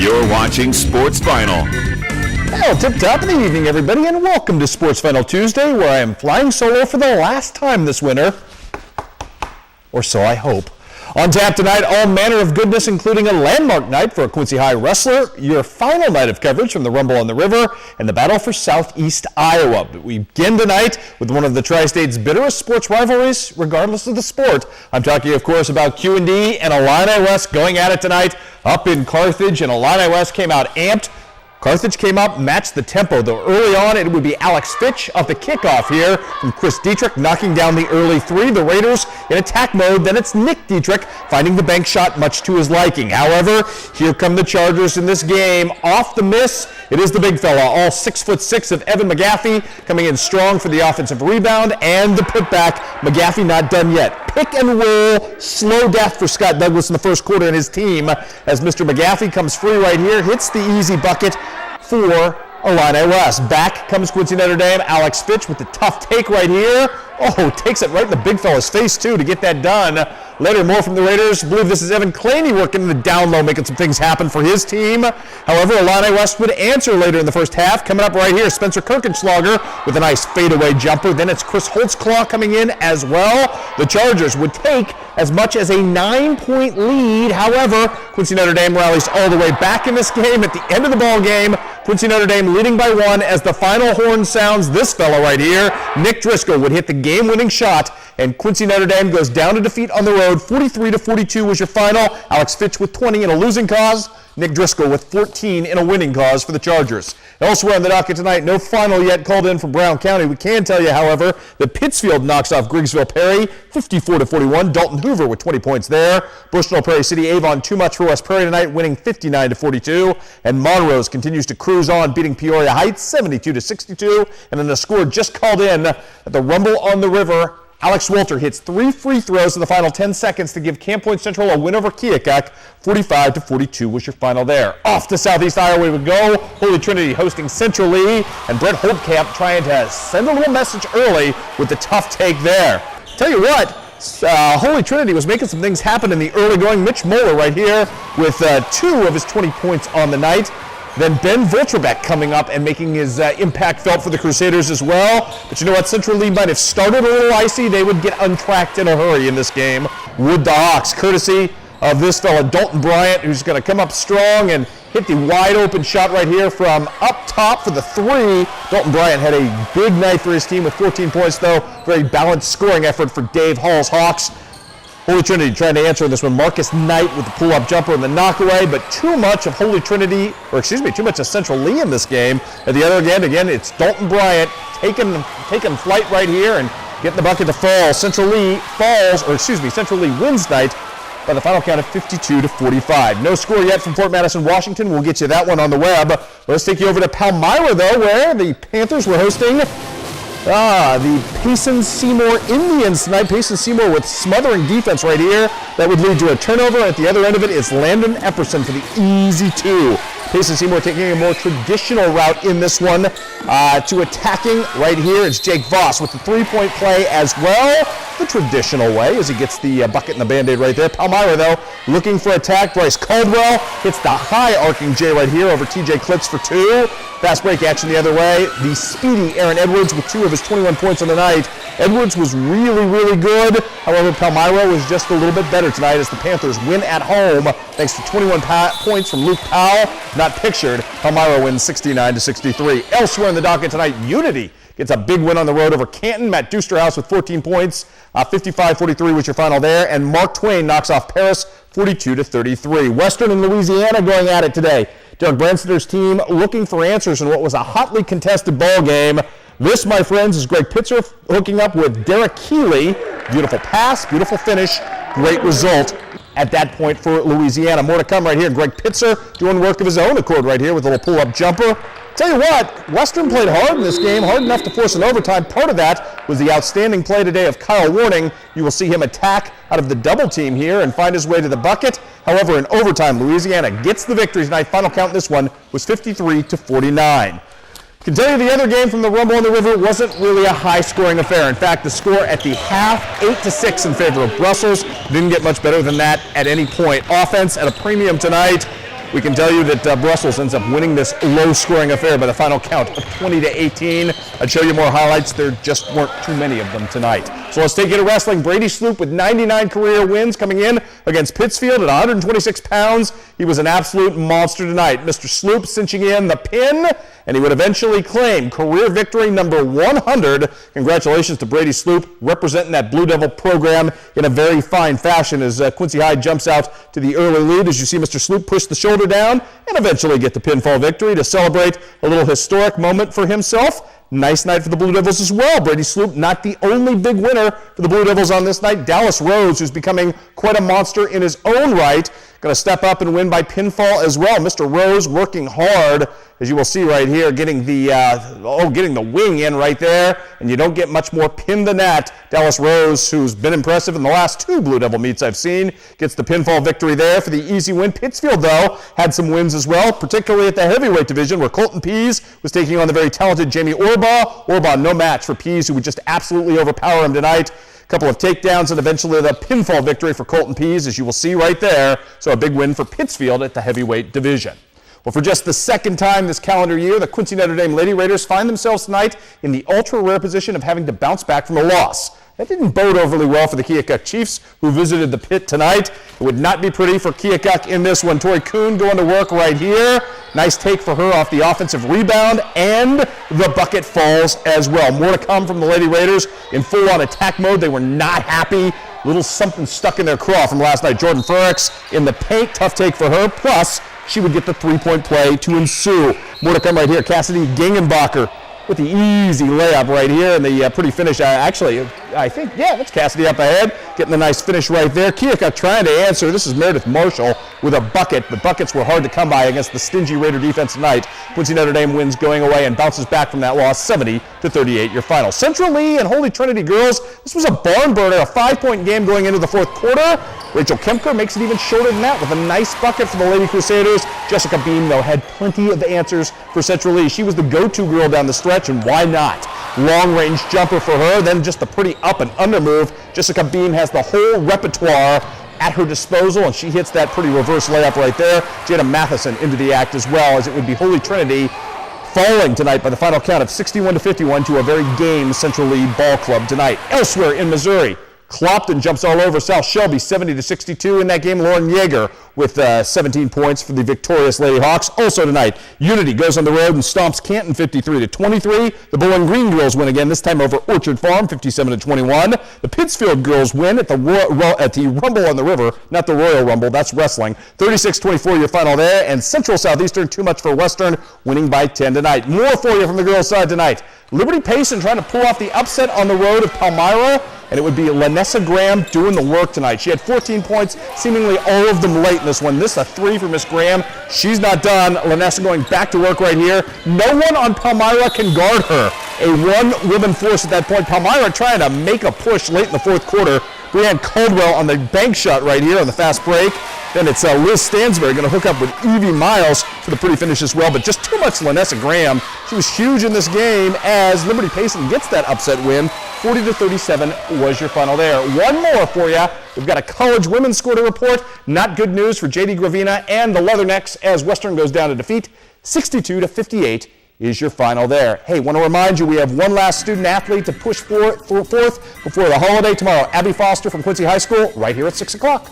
You're watching Sports Final. Well, tip-top of the evening, everybody, and welcome to Sports Final Tuesday, where I am flying solo for the last time this winter. Or so I hope. On tap tonight, all manner of goodness, including a landmark night for a Quincy High wrestler, your final night of coverage from the Rumble on the River, and the battle for Southeast Iowa. But we begin tonight with one of the Tri-State's bitterest sports rivalries, regardless of the sport. I'm talking, of course, about QD and Illini West going at it tonight up in Carthage, and Illini West came out amped. Carthage came up, matched the tempo, though early on it would be Alex Fitch off the kickoff here from Chris Dietrich knocking down the early three. The Raiders in attack mode, then it's Nick Dietrich finding the bank shot much to his liking. However, here come the Chargers in this game. Off the miss, it is the big fella, all 6'6" of Evan McGaffey coming in strong for the offensive rebound and the putback. McGaffey not done yet. Pick and roll, slow death for Scott Douglas in the first quarter and his team as Mr. McGaffey comes free right here, hits the easy bucket for Illini West. Back comes Quincy Notre Dame. Alex Fitch with the tough take right here. Oh, takes it right in the big fella's face, too, to get that done. Later, more from the Raiders. I believe this is Evan Claney working in the down low, making some things happen for his team. However, Illini West would answer later in the first half. Coming up right here, Spencer Kirkenschlager with a nice fadeaway jumper. Then it's Chris Holtzclaw coming in as well. The Chargers would take as much as a 9-point lead. However, Quincy Notre Dame rallies all the way back in this game. At the end of the ball game, Quincy Notre Dame leading by one as the final horn sounds. This fella right here, Nick Driscoll, would hit the game-winning shot, and Quincy Notre Dame goes down to defeat on the road. 43-42 was your final. Alex Fitch with 20 in a losing cause. Nick Driscoll with 14 in a winning cause for the Chargers. Elsewhere on the docket tonight, no final yet called in from Brown County. We can tell you, however, that Pittsfield knocks off Griggsville Perry 54-41. Dalton Hoover with 20 points there. Bushnell, Prairie City, Avon, too much for West Prairie tonight, winning 59-42. And Monrose continues to cruise on, beating Peoria Heights 72-62. And then a score just called in at the Rumble on the River. Alex Walter hits 3 free throws in the final 10 seconds to give Camp Point Central a win over Keokuk. 45-42 was your final there. Off to Southeast Iowa we go. Holy Trinity hosting Central Lee, and Brett Holtkamp trying to send a little message early with the tough take there. Tell you what, Holy Trinity was making some things happen in the early going. Mitch Moeller right here with 2 of his 20 points on the night. Then Ben Volterbeck coming up and making his impact felt for the Crusaders as well. But you know what? Central Lee might have started a little icy. They would get untracked in a hurry in this game. Would the Hawks, courtesy of this fella, Dalton Bryant, who's going to come up strong and hit the wide open shot right here from up top for the 3. Dalton Bryant had a big night for his team with 14 points, though. Very balanced scoring effort for Dave Hall's Hawks. Holy Trinity trying to answer this one. Marcus Knight with the pull-up jumper and the knockaway, but too much of too much of Central Lee in this game. At the other end, again, it's Dalton Bryant taking flight right here and getting the bucket to fall. Central Lee wins night by the final count of 52-45. No score yet from Fort Madison, Washington. We'll get you that one on the web. Let's take you over to Palmyra, though, where the Panthers were hosting the Payson-Seymour Indians tonight. Payson-Seymour with smothering defense right here. That would lead to a turnover. At the other end of it is Landon Epperson for the easy 2. Payson-Seymour taking a more traditional route in this one to attacking right here. It's Jake Voss with the 3-point play as well. The traditional way as he gets the bucket and the Band-Aid right there. Palmyra, though, looking for attack. Bryce Caldwell hits the high arcing J right here over TJ Klitz for 2. Fast break action the other way. The speedy Aaron Edwards with 2 of his 21 points on the night. Edwards was really, really good. However, Palmyra was just a little bit better tonight as the Panthers win at home thanks to 21 points from Luke Powell. Not pictured. Palmyra wins 69-63. Elsewhere in the docket tonight, Unity gets a big win on the road over Canton. Matt Dusterhouse with 14 points. 55-43 was your final there. And Mark Twain knocks off Paris 42-33. Western and Louisiana going at it today. Doug Branson's team looking for answers in what was a hotly contested ball game. This, my friends, is Greg Pitzer hooking up with Derek Keeley. Beautiful pass, beautiful finish, great result at that point for Louisiana. More to come right here. Greg Pitzer doing work of his own accord right here with a little pull-up jumper. Tell you what, Western played hard in this game, hard enough to force an overtime. Part of that was the outstanding play today of Kyle Warning. You will see him attack out of the double team here and find his way to the bucket. However, in overtime, Louisiana gets the victory tonight. Final count in this one was 53-49. Can tell you the other game from the Rumble on the River wasn't really a high-scoring affair. In fact, the score at the half, 8-6 in favor of Brussels. Didn't get much better than that at any point. Offense at a premium tonight. we can tell you that Brussels ends up winning this low-scoring affair by the final count of 20-18. I'd show you more highlights. There just weren't too many of them tonight. So let's take you to wrestling. Brady Sloop with 99 career wins coming in against Pittsfield at 126 pounds. He was an absolute monster tonight. Mr. Sloop cinching in the pin, and he would eventually claim career victory number 100. Congratulations to Brady Sloop, representing that Blue Devil program in a very fine fashion as Quincy High jumps out to the early lead as you see Mr. Sloop push the shoulder down and eventually get the pinfall victory to celebrate a little historic moment for himself. Nice night for the Blue Devils as well. Brady Sloop, not the only big winner for the Blue Devils on this night. Dallas Rose, who's becoming quite a monster in his own right, going to step up and win by pinfall as well. Mr. Rose working hard, as you will see right here, getting the wing in right there, and you don't get much more pin than that. Dallas Rose, who's been impressive in the last two Blue Devil meets I've seen, gets the pinfall victory there for the easy win. Pittsfield, though, had some wins as well, particularly at the heavyweight division where Colton Pease was taking on the very talented Jamie Orbaugh. Orbaugh, no match for Pease, who would just absolutely overpower him tonight. A couple of takedowns and eventually the pinfall victory for Colton Pease, as you will see right there. So a big win for Pittsfield at the heavyweight division. Well, for just the second time this calendar year, the Quincy Notre Dame Lady Raiders find themselves tonight in the ultra-rare position of having to bounce back from a loss. That didn't bode overly well for the Keokuk Chiefs, who visited the pit tonight. It would not be pretty for Keokuk in this one. Tori Kuhn going to work right here. Nice take for her off the offensive rebound, and the bucket falls as well. More to come from the Lady Raiders in full-on attack mode. They were not happy. Little something stuck in their craw from last night. Jordan Furrix in the paint. Tough take for her. Plus, she would get the three-point play to ensue. More to come right here. Cassidy Gangenbacher with the easy layup right here and the pretty finish. I think, that's Cassidy up ahead, getting the nice finish right there. Keokuk trying to answer. This is Meredith Marshall with a bucket. The buckets were hard to come by against the stingy Raider defense tonight. Quincy Notre Dame wins going away and bounces back from that loss, 70-38, your final. Central Lee and Holy Trinity girls, this was a barn burner, a 5-point game going into the fourth quarter. Rachel Kemker makes it even shorter than that with a nice bucket for the Lady Crusaders. Jessica Beam, though, had plenty of answers for Central Lee. She was the go-to girl down the stretch, and why not? Long-range jumper for her, then just a pretty up and under move. Jessica Beam has the whole repertoire at her disposal, and she hits that pretty reverse layup right there. Jada Matheson into the act as well, as it would be Holy Trinity falling tonight by the final count of 61-51 to a very game Central Lee ball club tonight. Elsewhere in Missouri, Clopton jumps all over South Shelby, 70-62 in that game. Lauren Yeager with 17 points for the victorious Lady Hawks. Also tonight, Unity goes on the road and stomps Canton 53-23. The Bowling Green girls win again, this time over Orchard Farm, 57-21. The Pittsfield girls win at the Rumble on the River, not the Royal Rumble, that's wrestling. 36-24 your final there. And Central Southeastern, too much for Western, winning by 10 tonight. More for you from the girls' side tonight. Liberty Payson trying to pull off the upset on the road of Palmyra, and it would be Lanessa Graham doing the work tonight. She had 14 points, seemingly all of them late in this one. This is a 3 for Miss Graham. She's not done. Lanessa going back to work right here. No one on Palmyra can guard her. A one-woman force at that point. Palmyra trying to make a push late in the fourth quarter. Brianne Caldwell on the bank shot right here on the fast break. Then it's Liz Stansberry going to hook up with Evie Miles for the pretty finish as well. But just too much Lanessa Graham. She was huge in this game as Liberty Payson gets that upset win. 40-37 was your final there. One more for you. We've got a college women's score to report. Not good news for J.D. Gravina and the Leathernecks as Western goes down to defeat. 62-58 is your final there. Hey, want to remind you we have one last student athlete to push forth before the holiday tomorrow. Abby Foster from Quincy High School right here at 6 o'clock.